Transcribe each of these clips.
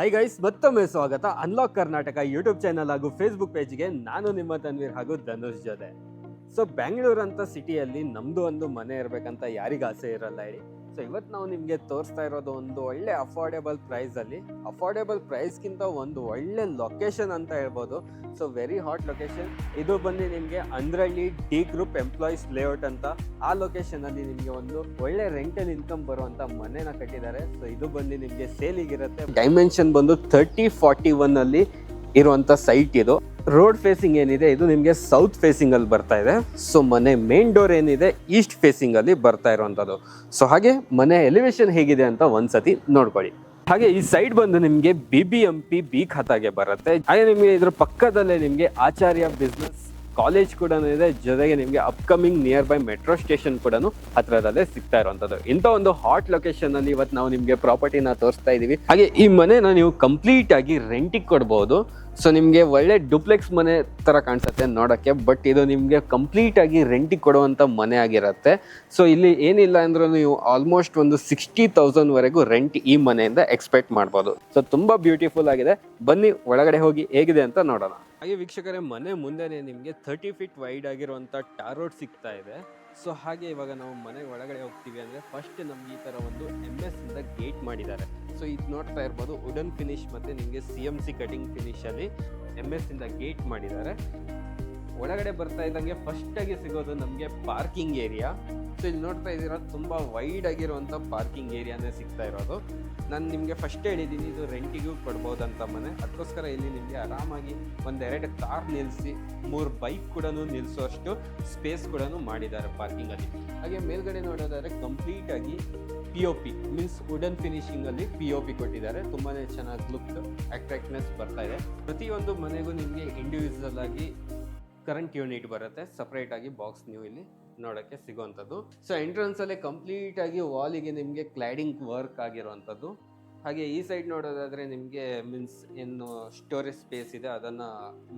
Hi guys, ಮತ್ತೊಮ್ಮೆ ಸ್ವಾಗತ unlock Karnataka YouTube channel ಹಾಗೂ ಫೇಸ್ಬುಕ್ ಪೇಜ್ಗೆ. ನಾನು ನಿಮ್ಮ ತನ್ವೀರ್ ಹಾಗೂ ಧನುಷ್ ಜೊತೆ. ಸೊ ಬೆಂಗಳೂರು ಅಂತ ಸಿಟಿಯಲ್ಲಿ ನಮ್ದು ಒಂದು ಮನೆ ಇರಬೇಕಂತ ಯಾರಿಗ ಆಸೆ ಇರಲ್ಲ ಹೇಳಿ. ಸೊ ಇವತ್ತು ನಾವು ನಿಮಗೆ ತೋರಿಸ್ತಾ ಇರೋದು ಒಂದು ಒಳ್ಳೆ ಅಫೋರ್ಡೆಬಲ್ ಪ್ರೈಸಲ್ಲಿ, ಅಫೋರ್ಡೆಬಲ್ ಪ್ರೈಸ್ಗಿಂತ ಒಂದು ಒಳ್ಳೆ ಲೊಕೇಶನ್ ಅಂತ ಹೇಳ್ಬೋದು. ಸೊ ವೆರಿ ಹಾಟ್ ಲೊಕೇಶನ್ ಇದು. ಬಂದು ನಿಮಗೆ Andrahalli D group employees layout ಅಂತ ಆ ಲೊಕೇಶನಲ್ಲಿ ನಿಮಗೆ ಒಂದು ಒಳ್ಳೆ ರೆಂಟಲ್ ಇನ್ಕಮ್ ಬರುವಂಥ ಮನೆನ ಕಟ್ಟಿದ್ದಾರೆ. ಸೊ ಇದು ಬಂದು ನಿಮಗೆ ಸೇಲಿಗಿರುತ್ತೆ. ಡೈಮೆನ್ಷನ್ ಬಂದು 3041 ಅಲ್ಲಿ ಇರುವಂಥ ಸೈಟ್ ಇದು. ರೋಡ್ ಫೇಸಿಂಗ್ ಏನಿದೆ ಇದು ನಿಮಗೆ ಸೌತ್ ಫೇಸಿಂಗ್ ಅಲ್ಲಿ ಬರ್ತಾ ಇದೆ. ಸೊ ಮನೆ ಮೇನ್ ಡೋರ್ ಏನಿದೆ ಈಸ್ಟ್ ಫೇಸಿಂಗ್ ಅಲ್ಲಿ ಬರ್ತಾ ಇರುವಂಥದ್ದು. ಸೊ ಹಾಗೆ ಮನೆ ಎಲಿವೇಶನ್ ಹೇಗಿದೆ ಅಂತ ಒಂದ್ಸತಿ ನೋಡ್ಕೊಳ್ಳಿ. ಹಾಗೆ ಈ ಸೈಡ್ ಬಂದು ನಿಮಗೆ BBMP ಬಿ ಖಾತಾಗೆ ಬರುತ್ತೆ. ಹಾಗೆ ನಿಮಗೆ ಇದ್ರ ಪಕ್ಕದಲ್ಲೇ ನಿಮಗೆ ಆಚಾರ್ಯ ಬಿಸ್ನೆಸ್ ಕಾಲೇಜ್ ಕೂಡ ಇದೆ. ಜೊತೆಗೆ ನಿಮಗೆ upcoming near by metro station ಕೂಡ ಹತ್ರದಲ್ಲೇ ಸಿಗ್ತಾ ಇರುವಂತದ್ದು. ಇಂಥ ಒಂದು ಹಾಟ್ ಲೊಕೇಶನ್ ಅಲ್ಲಿ ಇವತ್ತು ನಾವು ನಿಮಗೆ ಪ್ರಾಪರ್ಟಿನ ತೋರಿಸ್ತಾ ಇದೀವಿ. ಹಾಗೆ ಈ ಮನೆನ ನೀವು ಕಂಪ್ಲೀಟ್ ಆಗಿ ರೆಂಟಿಗೆ ಕೊಡ್ಬೋದು. ಸೊ ನಿಮಗೆ ಒಳ್ಳೆ ಡುಪ್ಲೆಕ್ಸ್ ಮನೆ ತರ ಕಾಣಿಸುತ್ತೆ ನೋಡಕ್ಕೆ, ಬಟ್ ಇದು ನಿಮಗೆ ಕಂಪ್ಲೀಟ್ ಆಗಿ ರೆಂಟಿಗೆ ಕೊಡುವಂತ ಮನೆ ಆಗಿರುತ್ತೆ. ಸೊ ಇಲ್ಲಿ ಏನಿಲ್ಲ ಅಂದ್ರೂ ನೀವು ಆಲ್ಮೋಸ್ಟ್ ಒಂದು 60,000 ವರೆಗೂ ರೆಂಟ್ ಈ ಮನೆಯಿಂದ ಎಕ್ಸ್ಪೆಕ್ಟ್ ಮಾಡ್ಬೋದು. ಸೊ ತುಂಬಾ ಬ್ಯೂಟಿಫುಲ್ ಆಗಿದೆ. ಬನ್ನಿ ಒಳಗಡೆ ಹೋಗಿ ಹೇಗಿದೆ ಅಂತ ನೋಡೋಣ. ಹಾಗೆ ವೀಕ್ಷಕರೇ, ಮನೆ ಮುಂದೆನೆ ನಿಮಗೆ 30 ಫೀಟ್ ವೈಡ್ ಆಗಿರುವಂತ ಟಾರ್ ರೋಡ್ ಸಿಗ್ತಾ ಇದೆ. ಸೊ ಹಾಗೆ ಇವಾಗ ನಾವು ಮನೆ ಒಳಗಡೆ ಹೋಗ್ತೀವಿ ಅಂದರೆ ಫಸ್ಟ್ ನಮ್ಗೆ ಈ ಥರ ಒಂದು MS ಇಂದ ಗೇಟ್ ಮಾಡಿದ್ದಾರೆ. ಸೊ ಇದು ನೋಡ್ತಾ ಇರ್ಬೋದು, ವುಡನ್ ಫಿನಿಶ್ ಮತ್ತು ನಿಮಗೆ CMC ಕಟಿಂಗ್ ಫಿನಿಶಲ್ಲಿ MS ಇಂದ ಗೇಟ್ ಮಾಡಿದ್ದಾರೆ. ಒಳಗಡೆ ಬರ್ತಾ ಇದ್ದಂಗೆ ಫಸ್ಟಾಗಿ ಸಿಗೋದು ನಮಗೆ ಪಾರ್ಕಿಂಗ್ ಏರಿಯಾ. ಸೊ ಇಲ್ಲಿ ನೋಡ್ತಾ ಇದ್ದೀರಾ, ತುಂಬ ವೈಡ್ ಆಗಿರುವಂಥ ಪಾರ್ಕಿಂಗ್ ಏರಿಯಾನೇ ಸಿಗ್ತಾ ಇರೋದು. ನಾನು ನಿಮಗೆ ಫಸ್ಟ್ ಹೇಳಿದ್ದೀನಿ ಇದು ರೆಂಟಿಗೂ ಕೊಡ್ಬೋದಂತ ಮನೆ. ಅದಕ್ಕೋಸ್ಕರ ಇಲ್ಲಿ ನಿಮಗೆ ಆರಾಮಾಗಿ ಒಂದೆರಡು ಕಾರ್ ನಿಲ್ಲಿಸಿ 3 ಬೈಕ್ ಕೂಡ ನಿಲ್ಲಿಸೋಷ್ಟು ಸ್ಪೇಸ್ ಕೂಡ ಮಾಡಿದ್ದಾರೆ ಪಾರ್ಕಿಂಗಲ್ಲಿ. ಹಾಗೆ ಮೇಲ್ಗಡೆ ನೋಡೋದಾದ್ರೆ ಕಂಪ್ಲೀಟಾಗಿ POP ಮೀನ್ಸ್ ವುಡನ್ ಫಿನಿಶಿಂಗಲ್ಲಿ POP ಕೊಟ್ಟಿದ್ದಾರೆ. ತುಂಬಾ ಚೆನ್ನಾಗಿ ಲುಕ್ ಅಟ್ರಾಕ್ಟ್ನೆಸ್ ಬರ್ತಾ ಇದೆ. ಪ್ರತಿಯೊಂದು ಮನೆಗೂ ನಿಮಗೆ ಇಂಡಿವಿಜುವಲ್ ಆಗಿ ಕರೆಂಟ್ ಯೂನಿಟ್ ಬರುತ್ತೆ, ಸಪ್ರೇಟ್ ಆಗಿ ಬಾಕ್ಸ್ ನೀವು ಇಲ್ಲಿ ನೋಡೋಕ್ಕೆ ಸಿಗುವಂಥದ್ದು. ಸೊ ಎಂಟ್ರೆನ್ಸ್ ಅಲ್ಲಿ ಕಂಪ್ಲೀಟ್ ಆಗಿ ವಾಲಿಗೆ ನಿಮಗೆ ಕ್ಲಾಡಿಂಗ್ ವರ್ಕ್ ಆಗಿರುವಂಥದ್ದು. ಹಾಗೆ ಈ ಸೈಡ್ ನೋಡೋದಾದ್ರೆ ನಿಮಗೆ ಮೀನ್ಸ್ ಏನು ಸ್ಟೋರೇಜ್ ಸ್ಪೇಸ್ ಇದೆ ಅದನ್ನ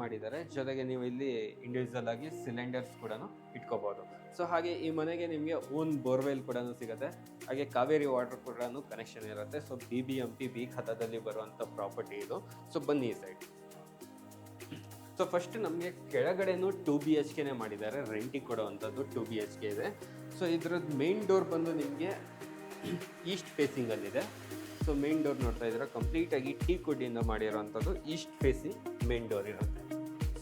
ಮಾಡಿದ್ದಾರೆ. ಜೊತೆಗೆ ನೀವು ಇಲ್ಲಿ ಇಂಡಿವಿಜುವಲ್ ಆಗಿ ಸಿಲಿಂಡರ್ಸ್ ಕೂಡ ಇಟ್ಕೋಬಹುದು. ಸೊ ಹಾಗೆ ಈ ಮನೆಗೆ ನಿಮಗೆ ಓನ್ ಬೋರ್ವೆಲ್ ಕೂಡ ಸಿಗುತ್ತೆ. ಹಾಗೆ ಕಾವೇರಿ ವಾಟರ್ ಕೂಡ ಕನೆಕ್ಷನ್ ಇರುತ್ತೆ. ಸೊ BBMP ಬಿ ಖಾತಾದಲ್ಲಿ ಬರುವಂಥ ಪ್ರಾಪರ್ಟಿ ಇದು. ಸೊ ಬನ್ನಿ ಈ ಸೈಡ್. ಸೊ ಫಸ್ಟ್ ನಮಗೆ ಕೆಳಗಡೆನೂ 2 BHK ಮಾಡಿದ್ದಾರೆ, ರೆಂಟಿಗೆ ಕೊಡುವಂಥದ್ದು 2 BHK ಇದೆ. ಸೊ ಇದ್ರದ್ದು ಮೇನ್ ಡೋರ್ ಬಂದು ನಿಮಗೆ ಈಸ್ಟ್ ಫೇಸಿಂಗಲ್ಲಿದೆ. ಸೊ ಮೇನ್ ಡೋರ್ ನೋಡ್ತಾ ಇದ್ದೀರಾ, ಕಂಪ್ಲೀಟಾಗಿ ಟೀಕ್ ವುಡ್ಡಿಂದ ಮಾಡಿರೋವಂಥದ್ದು ಈಸ್ಟ್ ಫೇಸಿಂಗ್ ಮೇನ್ ಡೋರ್ ಇರುತ್ತೆ.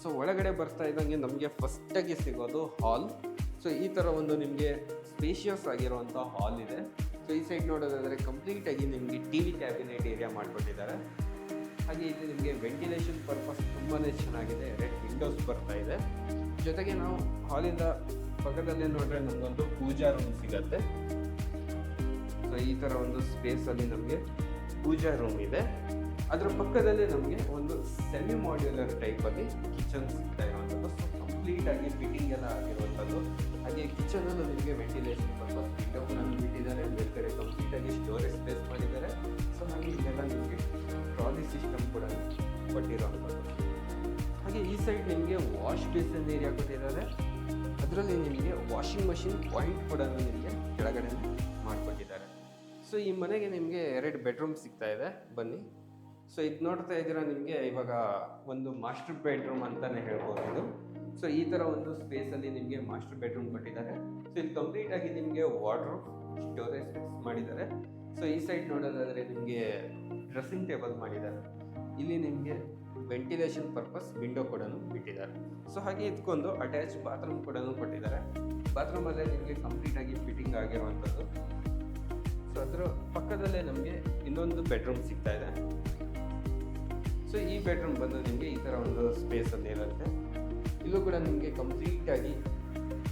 ಸೊ ಒಳಗಡೆ ಬರ್ತಾ ಇದ್ದಂಗೆ ನಮಗೆ ಫಸ್ಟಾಗಿ ಸಿಗೋದು ಹಾಲ್. ಸೊ ಈ ಥರ ಒಂದು ನಿಮಗೆ ಸ್ಪೇಷಿಯಸ್ ಆಗಿರುವಂಥ ಹಾಲ್ ಇದೆ. ಸೊ ಈ ಸೈಡ್ ನೋಡೋದಾದರೆ ಕಂಪ್ಲೀಟಾಗಿ ನಿಮಗೆ TV ಕ್ಯಾಬಿನೆಟ್ ಏರಿಯಾ ಮಾಡಿಕೊಟ್ಟಿದ್ದಾರೆ. ಹಾಗೆ ಇಲ್ಲಿ ನಿಮಗೆ ವೆಂಟಿಲೇಷನ್ ಪರ್ಪಸ್ ತುಂಬಾ ಚೆನ್ನಾಗಿದೆ. 2 ವಿಂಡೋಸ್ ಬರ್ತಾ ಇದೆ. ಜೊತೆಗೆ ನಾವು ಹಾಲಿಂದ ಪಕ್ಕದಲ್ಲೇ ನೋಡ್ರೆ ನಮಗೊಂದು ಪೂಜಾ ರೂಮ್ ಸಿಗತ್ತೆ. ಸೊ ಈ ಥರ ಒಂದು ಸ್ಪೇಸಲ್ಲಿ ನಮಗೆ ಪೂಜಾ ರೂಮ್ ಇದೆ. ಅದರ ಪಕ್ಕದಲ್ಲೇ ನಮಗೆ ಒಂದು ಸೆಮಿ ಮಾಡ್ಯುಲರ್ ಟೈಪಲ್ಲಿ ಕಿಚನ್ ಸಿಗ್ತಾ ಇರುವಂಥದ್ದು. ಸೊ ಕಂಪ್ಲೀಟಾಗಿ ಫಿಟ್ಟಿಂಗ್ ಎಲ್ಲ ಆಗಿರುವಂಥದ್ದು. ಹಾಗೆ ಕಿಚನಲ್ಲೂ ನಿಮಗೆ ವೆಂಟಿಲೇಷನ್ ಪರ್ಪಸ್ ವಿಂಡೋಗಳನ್ನು ಬಿಟ್ಟಿದ್ದಾರೆ. ಮೇಲ್ಗಡೆ ಕಂಪ್ಲೀಟಾಗಿ ಸ್ಟೋರೇಜ್ ಸ್ಪೇಸ್ ಮಾಡಿದ್ದಾರೆ. ಸೊ ಹಾಗೆ ಇದೆಲ್ಲ ನಿಮಗೆ ಟ್ರಾಲಿ ಸಿಸ್ಟಮ್ ಕೂಡ ಕೊಟ್ಟಿರೋವಂಥದ್ದು. ಹಾಗೆ ಈ ಸೈಡ್ ನಿಮಗೆ ವಾಶ್ ಬೇಸಿನ್ ಏರಿಯಾ ಕೊಟ್ಟಿದ್ದಾರೆ. ಅದರಲ್ಲಿ ನಿಮಗೆ ವಾಷಿಂಗ್ ಮಷಿನ್ ಪಾಯಿಂಟ್ ಕೂಡ ನಿಮಗೆ ಕೆಳಗಡೆ ಮಾಡಿಕೊಟ್ಟಿದ್ದಾರೆ. ಸೊ ಈ ಮನೆಗೆ ನಿಮಗೆ 2 ಬೆಡ್ರೂಮ್ ಸಿಗ್ತಾ ಇದೆ. ಬನ್ನಿ. ಸೊ ಇದು ನೋಡ್ತಾ ಇದ್ದೀರಾ, ನಿಮಗೆ ಇವಾಗ ಒಂದು ಮಾಸ್ಟರ್ ಬೆಡ್ರೂಮ್ ಅಂತಲೇ ಹೇಳ್ಬೋದು ಇದು. ಸೊ ಈ ಥರ ಒಂದು ಸ್ಪೇಸಲ್ಲಿ ನಿಮಗೆ ಮಾಸ್ಟರ್ ಬೆಡ್ರೂಮ್ ಕೊಟ್ಟಿದ್ದಾರೆ. ಸೊ ಇಲ್ಲಿ ಕಂಪ್ಲೀಟಾಗಿ ನಿಮಗೆ ವಾರ್ಡ್ರೋಬ್ ಸ್ಟೋರೇಜ್ ಮಾಡಿದ್ದಾರೆ. ಸೊ ಈ ಸೈಡ್ ನೋಡೋದಾದರೆ ನಿಮಗೆ ಡ್ರೆಸ್ಸಿಂಗ್ ಟೇಬಲ್ ಮಾಡಿದ್ದಾರೆ. ಇಲ್ಲಿ ನಿಮಗೆ ವೆಂಟಿಲೇಷನ್ ಪರ್ಪಸ್ ವಿಂಡೋ ಕೂಡ ಬಿಟ್ಟಿದ್ದಾರೆ. ಸೊ ಹಾಗೆ ಇದಕ್ಕೊಂದು ಅಟ್ಯಾಚ್ ಬಾತ್ರೂಮ್ ಕೂಡ ಕೊಟ್ಟಿದ್ದಾರೆ. ಬಾತ್ರೂಮಲ್ಲೇ ನಿಮಗೆ ಕಂಪ್ಲೀಟಾಗಿ ಫಿಟ್ಟಿಂಗ್ ಆಗಿರುವಂಥದ್ದು. ಸೊ ಅದರ ಪಕ್ಕದಲ್ಲೇ ನಮಗೆ ಇನ್ನೊಂದು ಬೆಡ್ರೂಮ್ ಸಿಗ್ತಾ ಇದೆ. ಸೊ ಈ ಬೆಡ್ರೂಮ್ ಬಂದು ನಿಮಗೆ ಈ ಥರ ಒಂದು ಸ್ಪೇಸಲ್ಲಿ ಇರುತ್ತೆ. ಇಲ್ಲೂ ಕೂಡ ನಿಮಗೆ ಕಂಪ್ಲೀಟಾಗಿ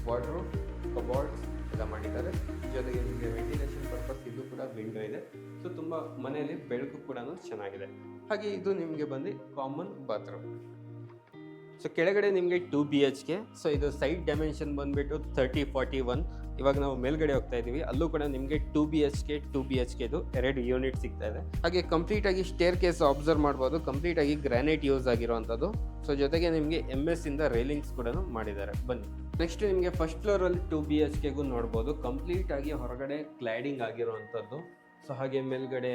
ವಾರ್ಡ್ರೋಬ್, ಕಬೋರ್ಡ್ಸ್ ಎಲ್ಲ ಮಾಡಿದ್ದಾರೆ. ಜೊತೆಗೆ ನಿಮಗೆ ವೆಂಟಿಲೇಷನ್ ಪರ್ಪಸ್ ಇದು ಕೂಡ ವಿಂಡೋ ಇದೆ. ಸೊ ತುಂಬ ಮನೆಯಲ್ಲಿ ಬೆಳಕು ಕೂಡ ಚೆನ್ನಾಗಿದೆ. ಹಾಗೆ ಇದು ನಿಮಗೆ ಬಂದು ಕಾಮನ್ ಬಾತ್ರೂಮ್. ಸೊ ಕೆಳಗಡೆ ನಿಮಗೆ 2 BHK. ಸೊ ಇದು ಸೈಡ್ ಡೈಮೆನ್ಷನ್ ಬಂದುಬಿಟ್ಟು 3041. ಇವಾಗ ನಾವು ಮೇಲ್ಗಡೆ ಹೋಗ್ತಾ ಇದ್ದೀವಿ. ಅಲ್ಲೂ ಕೂಡ ನಿಮಗೆ 2 BHKದು 2 ಯೂನಿಟ್ ಸಿಗ್ತಾ ಇದೆ. ಹಾಗೆ ಕಂಪ್ಲೀಟಾಗಿ ಸ್ಟೇರ್ ಕೇಸ್ ಅಬ್ಸರ್ವ್ ಮಾಡ್ಬೋದು. ಕಂಪ್ಲೀಟಾಗಿ ಗ್ರಾನೈಟ್ ಯೂಸ್ ಆಗಿರುವಂಥದ್ದು. ಸೊ ಜೊತೆಗೆ ನಿಮಗೆ MS ಇಂದ ರೈಲಿಂಗ್ಸ್ ಕೂಡ ಮಾಡಿದ್ದಾರೆ. ಬನ್ನಿ ನೆಕ್ಸ್ಟ್ ನಿಮಗೆ ಫಸ್ಟ್ ಫ್ಲೋರಲ್ಲಿ 2 BHKಗೂ ನೋಡ್ಬೋದು. ಕಂಪ್ಲೀಟಾಗಿ ಹೊರಗಡೆ ಕ್ಲಾಡಿಂಗ್ ಆಗಿರುವಂಥದ್ದು. ಸೊ ಹಾಗೆ ಮೇಲ್ಗಡೆ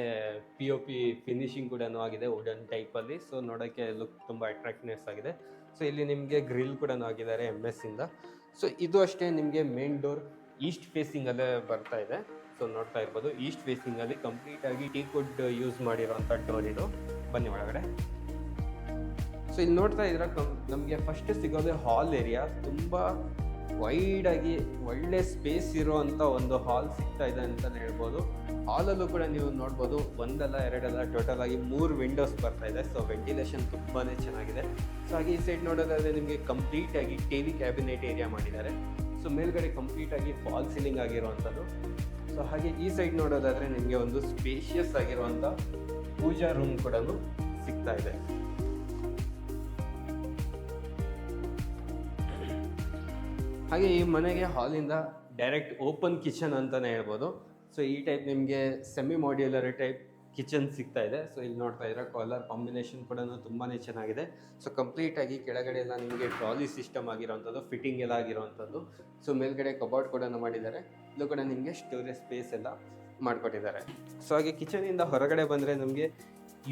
POP ಫಿನಿಶಿಂಗ್ ಕೂಡ ಆಗಿದೆ ವುಡನ್ ಟೈಪಲ್ಲಿ. ಸೊ ನೋಡೋಕ್ಕೆ ಲುಕ್ ತುಂಬ ಅಟ್ರಾಕ್ಟ್ನೆಸ್ ಆಗಿದೆ. ಸೊ ಇಲ್ಲಿ ನಿಮಗೆ ಗ್ರಿಲ್ ಕೂಡ ಆಗಿದ್ದಾರೆ MS ಇಂದ. ಸೊ ಇದು ಅಷ್ಟೇ ನಿಮಗೆ ಮೇನ್ ಡೋರ್ ಈಸ್ಟ್ ಫೇಸಿಂಗಲ್ಲೇ ಬರ್ತಾ ಇದೆ. ಸೊ ನೋಡ್ತಾ ಇರ್ಬೋದು ಈಸ್ಟ್ ಫೇಸಿಂಗಲ್ಲಿ ಕಂಪ್ಲೀಟಾಗಿ ಟೀಕ್ವುಡ್ ಯೂಸ್ ಮಾಡಿರೋಂಥ ಡೋರ್ ಇದು. ಬನ್ನಿ ಒಳಗಡೆ. ಸೊ ಇಲ್ಲಿ ನೋಡ್ತಾ ಇದ್ರೆ ನಮಗೆ ಫಸ್ಟ್ ಸಿಗೋದು ಹಾಲ್ ಏರಿಯಾ. ತುಂಬ ವೈಡಾಗಿ ಒಳ್ಳೆ ಸ್ಪೇಸ್ ಇರುವಂಥ ಒಂದು ಹಾಲ್ ಸಿಗ್ತಾ ಇದೆ ಅಂತಲೇ ಹೇಳ್ಬೋದು. ಹಾಲಲ್ಲೂ ಕೂಡ ನೀವು ನೋಡ್ಬೋದು ಒಂದಲ್ಲ ಎರಡಲ್ಲ ಟೋಟಲ್ ಆಗಿ 3 ವಿಂಡೋಸ್ ಬರ್ತಾ ಇದೆ. ಸೊ ವೆಂಟಿಲೇಷನ್ ತುಂಬಾ ಚೆನ್ನಾಗಿದೆ. ಸೊ ಹಾಗೆ ಈ ಸೈಡ್ ನೋಡೋದಾದರೆ ನಿಮಗೆ ಕಂಪ್ಲೀಟಾಗಿ TV ಕ್ಯಾಬಿನೆಟ್ ಏರಿಯಾ ಮಾಡಿದ್ದಾರೆ. ಸೊ ಮೇಲ್ಗಡೆ ಕಂಪ್ಲೀಟಾಗಿ ಫಾಲ್ ಸೀಲಿಂಗ್ ಆಗಿರುವಂಥದ್ದು. ಸೊ ಹಾಗೆ ಈ ಸೈಡ್ ನೋಡೋದಾದರೆ ನಿಮಗೆ ಒಂದು ಸ್ಪೇಷಿಯಸ್ ಆಗಿರುವಂಥ ಪೂಜಾ ರೂಮ್ ಕೂಡ ಸಿಗ್ತಾ ಇದೆ. ಹಾಗೆ ಈ ಮನೆಗೆ ಹಾಲಿಂದ ಡೈರೆಕ್ಟ್ ಓಪನ್ ಕಿಚನ್ ಅಂತಲೇ ಹೇಳ್ಬೋದು. ಸೊ ಈ ಟೈಪ್ ನಿಮಗೆ ಸೆಮಿ ಮಾಡ್ಯುಲರ್ ಟೈಪ್ ಕಿಚನ್ ಸಿಗ್ತಾ ಇದೆ. ಸೊ ಇಲ್ಲಿ ನೋಡ್ತಾ ಇದ್ರೆ ಕಲರ್ ಕಾಂಬಿನೇಷನ್ ಕೂಡ ತುಂಬಾ ಚೆನ್ನಾಗಿದೆ. ಸೊ ಕಂಪ್ಲೀಟಾಗಿ ಕೆಳಗಡೆ ಎಲ್ಲ ನಿಮಗೆ ಟ್ರಾಲಿ ಸಿಸ್ಟಮ್ ಆಗಿರೋವಂಥದ್ದು, ಫಿಟ್ಟಿಂಗ್ ಎಲ್ಲ ಆಗಿರೋವಂಥದ್ದು. ಸೊ ಮೇಲ್ಗಡೆ ಕಬೋರ್ಡ್ ಕೂಡ ಮಾಡಿದ್ದಾರೆ. ಇದು ಕೂಡ ನಿಮಗೆ ಸ್ಟೋರೇಜ್ ಸ್ಪೇಸ್ ಎಲ್ಲ ಮಾಡಿಕೊಟ್ಟಿದ್ದಾರೆ. ಸೊ ಹಾಗೆ ಕಿಚನಿಂದ ಹೊರಗಡೆ ಬಂದರೆ ನಮಗೆ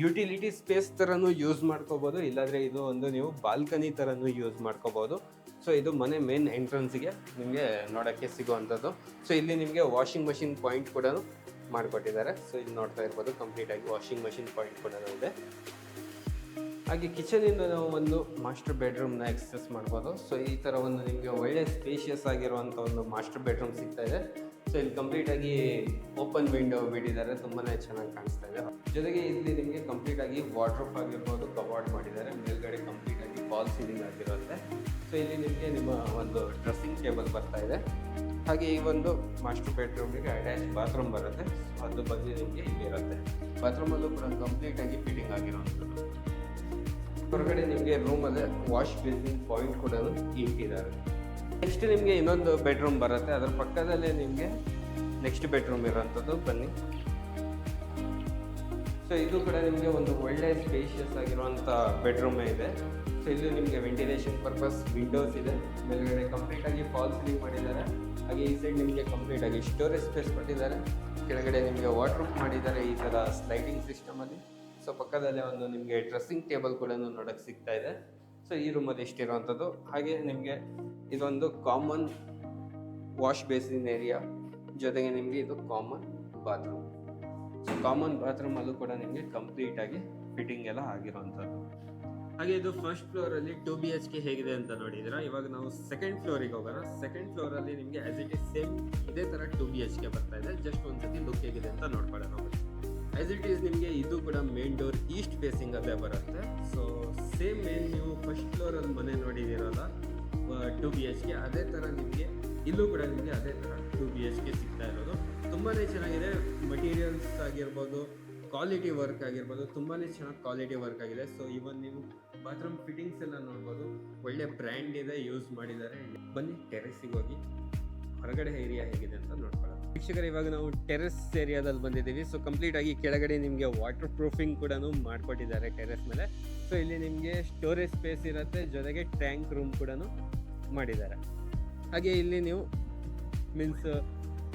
ಯುಟಿಲಿಟಿ ಸ್ಪೇಸ್ ಥರನೂ ಯೂಸ್ ಮಾಡ್ಕೋಬೋದು, ಇಲ್ಲಾಂದರೆ ಇದು ಒಂದು ನೀವು ಬಾಲ್ಕನಿ ಥರನೂ ಯೂಸ್ ಮಾಡ್ಕೋಬೋದು. ಸೊ ಇದು ಮನೆ ಮೇನ್ ಎಂಟ್ರೆನ್ಸಿಗೆ ನಿಮಗೆ ನೋಡೋಕ್ಕೆ ಸಿಗುವಂಥದ್ದು. ಸೊ ಇಲ್ಲಿ ನಿಮಗೆ ವಾಷಿಂಗ್ ಮಷಿನ್ ಪಾಯಿಂಟ್ ಕೂಡ ಮಾಡಿಕೊಟ್ಟಿದ್ದಾರೆ. ಸೊ ಇಲ್ಲಿ ನೋಡ್ತಾ ಇರ್ಬೋದು ಕಂಪ್ಲೀಟಾಗಿ ವಾಷಿಂಗ್ ಮಷಿನ್ ಪಾಯಿಂಟ್ ಕೂಡ ಇದೆ. ಹಾಗೆ ಕಿಚನಿಂದ ನಾವು ಒಂದು ಮಾಸ್ಟರ್ ಬೆಡ್ರೂಮ್ನ ಎಕ್ಸೆಸ್ ಮಾಡ್ಬೋದು. ಸೊ ಈ ಥರ ಒಂದು ನಿಮಗೆ ಒಳ್ಳೆ ಸ್ಪೇಷಿಯಸ್ ಆಗಿರುವಂಥ ಒಂದು ಮಾಸ್ಟರ್ ಬೆಡ್ರೂಮ್ ಸಿಗ್ತಾ ಇದೆ. ಸೊ ಇಲ್ಲಿ ಕಂಪ್ಲೀಟಾಗಿ ಓಪನ್ ವಿಂಡೋ ಬಿಟ್ಟಿದ್ದಾರೆ, ತುಂಬಾ ಚೆನ್ನಾಗಿ ಕಾಣಿಸ್ತಾ ಇದೆ. ಜೊತೆಗೆ ಇಲ್ಲಿ ನಿಮಗೆ ಕಂಪ್ಲೀಟಾಗಿ ವಾರ್ಡ್ರೋಬ್ ಆಗಿರ್ಬೋದು ಕಬೋರ್ಡ್ ಮಾಡಿದ್ದಾರೆ. ಮೇಲ್ಗಡೆ ಕಂಪ್ಲೀಟಾಗಿ ಫಾಲ್ ಸೀಲಿಂಗ್ ಆಗಿರುತ್ತೆ. ಸೊ ಇಲ್ಲಿ ನಿಮಗೆ ನಿಮ್ಮ ಒಂದು ಡ್ರೆಸ್ಸಿಂಗ್ ಟೇಬಲ್ ಬರ್ತಾ ಇದೆ. ಹಾಗೆ ಈ ಒಂದು ಮಾಸ್ಟರ್ ಬೆಡ್ರೂಮಿಗೆ ಅಟ್ಯಾಚ್ ಬಾತ್ರೂಮ್ ಬರುತ್ತೆ. ಸೊ ಅದು ಬಂದು ನಿಮಗೆ ಇಲ್ಲಿ ಇರುತ್ತೆ. ಬಾತ್ರೂಮಲ್ಲೂ ಕೂಡ ಕಂಪ್ಲೀಟಾಗಿ ಫಿಟ್ಟಿಂಗ್ ಆಗಿರುವಂಥದ್ದು. ಹೊರಗಡೆ ನಿಮಗೆ ರೂಮಲ್ಲೇ ವಾಶ್ ಬೇಸಿನ್ ಪಾಯಿಂಟ್ ಕೂಡ ಇಟ್ಟಿದ್ದಾರೆ. ನೆಕ್ಸ್ಟ್ ನಿಮಗೆ ಇನ್ನೊಂದು ಬೆಡ್ರೂಮ್ ಬರುತ್ತೆ, ಅದರ ಪಕ್ಕದಲ್ಲೇ ನಿಮಗೆ ನೆಕ್ಸ್ಟ್ ಬೆಡ್ರೂಮ್ ಇರೋವಂಥದ್ದು. ಬನ್ನಿ. ಸೊ ಇದು ಕೂಡ ನಿಮಗೆ ಒಂದು ಒಳ್ಳೆ ಸ್ಪೇಷಿಯಸ್ ಆಗಿರುವಂಥ ಬೆಡ್ರೂಮೇ ಇದೆ. ಸೊ ಇಲ್ಲಿ ನಿಮಗೆ ವೆಂಟಿಲೇಷನ್ ಪರ್ಪಸ್ ವಿಂಡೋಸ್ ಇದೆ. ಮೇಲ್ಗಡೆ ಕಂಪ್ಲೀಟಾಗಿ ಫಾಲ್ ಸೀಲಿಂಗ್ ಮಾಡಿದ್ದಾರೆ. ಹಾಗೆ ಈ ಸೈಡ್ ನಿಮಗೆ ಕಂಪ್ಲೀಟಾಗಿ ಸ್ಟೋರೇಜ್ ಸ್ಪೇಸ್ ಕೊಟ್ಟಿದ್ದಾರೆ. ಕೆಳಗಡೆ ನಿಮಗೆ ವಾರ್ಡ್ರೋಬ್ ಮಾಡಿದ್ದಾರೆ ಈ ಥರ ಸ್ಲೈಡಿಂಗ್ ಸಿಸ್ಟಮಲ್ಲಿ. ಸೊ ಪಕ್ಕದಲ್ಲೇ ಒಂದು ನಿಮಗೆ ಡ್ರೆಸ್ಸಿಂಗ್ ಟೇಬಲ್ ಕೂಡ ನೋಡೋಕ್ಕೆ ಸಿಗ್ತಾ ಇದೆ. ಸೊ ಈ ರೂಮಲ್ಲಿ ಇಷ್ಟಿರುವಂಥದ್ದು. ಹಾಗೆ ನಿಮಗೆ ಇದೊಂದು ಕಾಮನ್ ವಾಶ್ ಬೇಸಿನ್ ಏರಿಯಾ, ಜೊತೆಗೆ ನಿಮಗೆ ಇದು ಕಾಮನ್ ಬಾತ್ರೂಮ್. ಸೊ ಕಾಮನ್ ಬಾತ್ರೂಮಲ್ಲೂ ಕೂಡ ನಿಮಗೆ ಕಂಪ್ಲೀಟಾಗಿ ಫಿಟ್ಟಿಂಗ್ ಎಲ್ಲ ಆಗಿರುವಂಥದ್ದು. ಹಾಗೆ ಇದು ಫಸ್ಟ್ ಫ್ಲೋರಲ್ಲಿ 2 BHK ಹೇಗಿದೆ ಅಂತ ನೋಡಿದ್ದೀರಾ. ಇವಾಗ ನಾವು ಸೆಕೆಂಡ್ ಫ್ಲೋರಿಗೆ ಹೋಗೋಣ. ಸೆಕೆಂಡ್ ಫ್ಲೋರಲ್ಲಿ ನಿಮಗೆ ಆಸ್ ಇಟ್ ಇಸ್ ಸೇಮ್ ಇದೇ ಥರ 2 BHK ಬರ್ತಾ ಇದೆ. ಜಸ್ಟ್ ಒಂದ್ಸತಿ ಲುಕ್ ಹೇಗಿದೆ ಅಂತ ನೋಡ್ಕೊಳ್ಳೋಣ. ಆಸ್ ಇಟ್ ಈಸ್ ನಿಮಗೆ ಇದು ಕೂಡ ಮೇನ್ ಡೋರ್ ಈಸ್ಟ್ ಫೇಸಿಂಗಲ್ಲೇ ಬರುತ್ತೆ. ಸೊ ಸೇಮ್ ಏನು ನೀವು ಫಸ್ಟ್ ಫ್ಲೋರಲ್ಲಿ ಮನೆ ನೋಡಿದ್ದೀರಲ್ಲ 2 BHK, ಅದೇ ಥರ ನಿಮಗೆ ಇಲ್ಲೂ ಕೂಡ ನಿಮಗೆ ಅದೇ ಥರ 2 BHK ಸಿಗ್ತಾ ಇರೋದು. ತುಂಬಾ ಚೆನ್ನಾಗಿದೆ. ಮಟೀರಿಯಲ್ಸ್ ಆಗಿರ್ಬೋದು, ಕ್ವಾಲಿಟಿ ವರ್ಕ್ ಆಗಿರ್ಬೋದು, ತುಂಬಾ ಚೆನ್ನಾಗಿ ಕ್ವಾಲಿಟಿ ವರ್ಕ್ ಆಗಿದೆ. ಸೊ ಇವನ್ ನೀವು ಬಾತ್ರೂಮ್ ಫಿಟ್ಟಿಂಗ್ಸ್ ಎಲ್ಲ ನೋಡ್ಬೋದು, ಒಳ್ಳೆ ಬ್ರ್ಯಾಂಡ್ ಇದೆ, ಯೂಸ್ ಮಾಡಿದ್ದಾರೆ. ಬನ್ನಿ ಟೆರೆಸ್ಸಿಗೆ ಹೋಗಿ ಹೊರಗಡೆ ಏರಿಯಾ ಹೇಗಿದೆ ಅಂತ ನೋಡ್ಕೊಳ್ಳೋಣ. ವೀಕ್ಷಕರು, ಇವಾಗ ನಾವು ಟೆರೆಸ್ ಏರಿಯಾದಲ್ಲಿ ಬಂದಿದ್ದೀವಿ. ಸೊ ಕಂಪ್ಲೀಟಾಗಿ ಕೆಳಗಡೆ ನಿಮಗೆ ವಾಟರ್ ಪ್ರೂಫಿಂಗ್ ಕೂಡ ಮಾಡಿಕೊಟ್ಟಿದ್ದಾರೆ ಟೆರೆಸ್ ಮೇಲೆ. ಸೊ ಇಲ್ಲಿ ನಿಮಗೆ ಸ್ಟೋರೇಜ್ ಸ್ಪೇಸ್ ಇರುತ್ತೆ, ಜೊತೆಗೆ ಟ್ಯಾಂಕ್ ರೂಮ್ ಕೂಡ ಮಾಡಿದ್ದಾರೆ. ಹಾಗೆ ಇಲ್ಲಿ ನೀವು ಮೀನ್ಸ್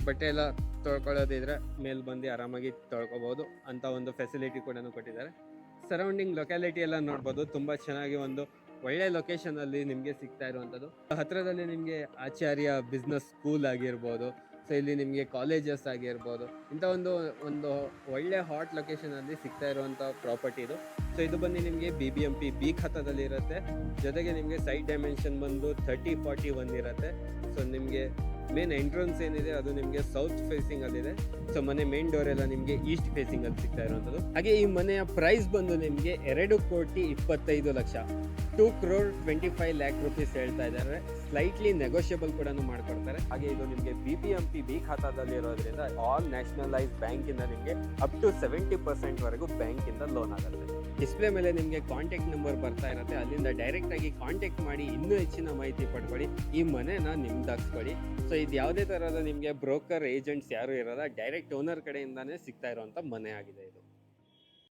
ಬಟ್ಟೆ ಎಲ್ಲ ತೊಳ್ಕೊಳ್ಳೋದಿದ್ರೆ ಮೇಲೆ ಬಂದು ಆರಾಮಾಗಿ ತೊಳ್ಕೊಬೋದು ಅಂತ ಒಂದು ಫೆಸಿಲಿಟಿ ಕೂಡ ಕೊಟ್ಟಿದ್ದಾರೆ. ಸರೌಂಡಿಂಗ್ ಲೊಕ್ಯಾಲಿಟಿ ಎಲ್ಲ ನೋಡ್ಬೋದು, ತುಂಬ ಚೆನ್ನಾಗಿ ಒಂದು ಒಳ್ಳೆ ಲೊಕೇಶನಲ್ಲಿ ನಿಮಗೆ ಸಿಗ್ತಾ ಇರುವಂಥದ್ದು. ಹತ್ತಿರದಲ್ಲಿ ನಿಮಗೆ ಆಚಾರ್ಯ ಬಿಸ್ನೆಸ್ ಸ್ಕೂಲ್ ಆಗಿರ್ಬೋದು, ಸೊ ಇಲ್ಲಿ ನಿಮಗೆ ಕಾಲೇಜಸ್ ಆಗಿರ್ಬೋದು, ಇಂಥ ಒಂದು ಒಳ್ಳೆ ಹಾಟ್ ಲೊಕೇಶನಲ್ಲಿ ಸಿಗ್ತಾ ಇರುವಂಥ ಪ್ರಾಪರ್ಟಿ ಇದು. ಸೊ ಇದು ಬಂದು ನಿಮಗೆ BBMP B ಖಾತಾದಲ್ಲಿ ಇರುತ್ತೆ. ಜೊತೆಗೆ ನಿಮಗೆ ಸೈಡ್ ಡೈಮೆನ್ಷನ್ ಬಂದು 30-40 ಇರುತ್ತೆ. ಸೊ ನಿಮಗೆ ಮೇನ್ ಎಂಟ್ರೆನ್ಸ್ ಏನಿದೆ ಅದು ನಿಮಗೆ ಸೌತ್ ಫೇಸಿಂಗ್ ಅಲ್ಲಿದೆ. ಸೊ ಮನೆ ಮೇನ್ ಡೋರ್ ಎಲ್ಲ ನಿಮಗೆ ಈಸ್ಟ್ ಫೇಸಿಂಗ್ ಅಲ್ಲಿ ಸಿಗ್ತಾ ಇರುವಂಥದ್ದು. ಹಾಗೆ ಈ ಮನೆಯ ಪ್ರೈಸ್ ಬಂದು ನಿಮಗೆ 2,25,00,000 2,25,00,000 ರೂಪೀಸ್ ಹೇಳ್ತಾ ಇದ್ದಾರೆ. ಸ್ಲೈಟ್ಲಿ ನೆಗೋಷಿಯಬಲ್ ಕೂಡ ಮಾಡ್ಕೊಡ್ತಾರೆ. ಹಾಗೆ ಇದು ನಿಮಗೆ BBMP B ಖಾತಾದಲ್ಲಿ ಇರೋದ್ರಿಂದ ಆಲ್ ನ್ಯಾಷನಲೈಸ್ ಬ್ಯಾಂಕಿಂದ ನಿಮಗೆ ಅಪ್ ಟು 70% ವರೆಗೂ ಬ್ಯಾಂಕಿಂದ ಲೋನ್ ಆಗುತ್ತೆ. ಡಿಸ್ಪ್ಲೇ ಮೇಲೆ ನಿಮಗೆ ಕಾಂಟ್ಯಾಕ್ಟ್ ನಂಬರ್ ಬರ್ತಾ ಇರುತ್ತೆ, ಅಲ್ಲಿಂದ ಡೈರೆಕ್ಟ್ ಆಗಿ ಕಾಂಟ್ಯಾಕ್ಟ್ ಮಾಡಿ ಇನ್ನೂ ಹೆಚ್ಚಿನ ಮಾಹಿತಿ ಪಡ್ಕೊಳ್ಳಿ, ಈ ಮನೆನ ನಿಮ್ದಾಗಿಸ್ಕೊಳ್ಳಿ. ಸೊ ಇದು ಯಾವುದೇ ಥರದ ನಿಮಗೆ ಬ್ರೋಕರ್ ಏಜೆಂಟ್ಸ್ ಯಾರು ಇರೋಲ್ಲ, ಡೈರೆಕ್ಟ್ ಓನರ್ ಕಡೆಯಿಂದಾನೇ ಸಿಗ್ತಾ ಇರುವಂಥ ಮನೆ ಆಗಿದೆ ಇದು.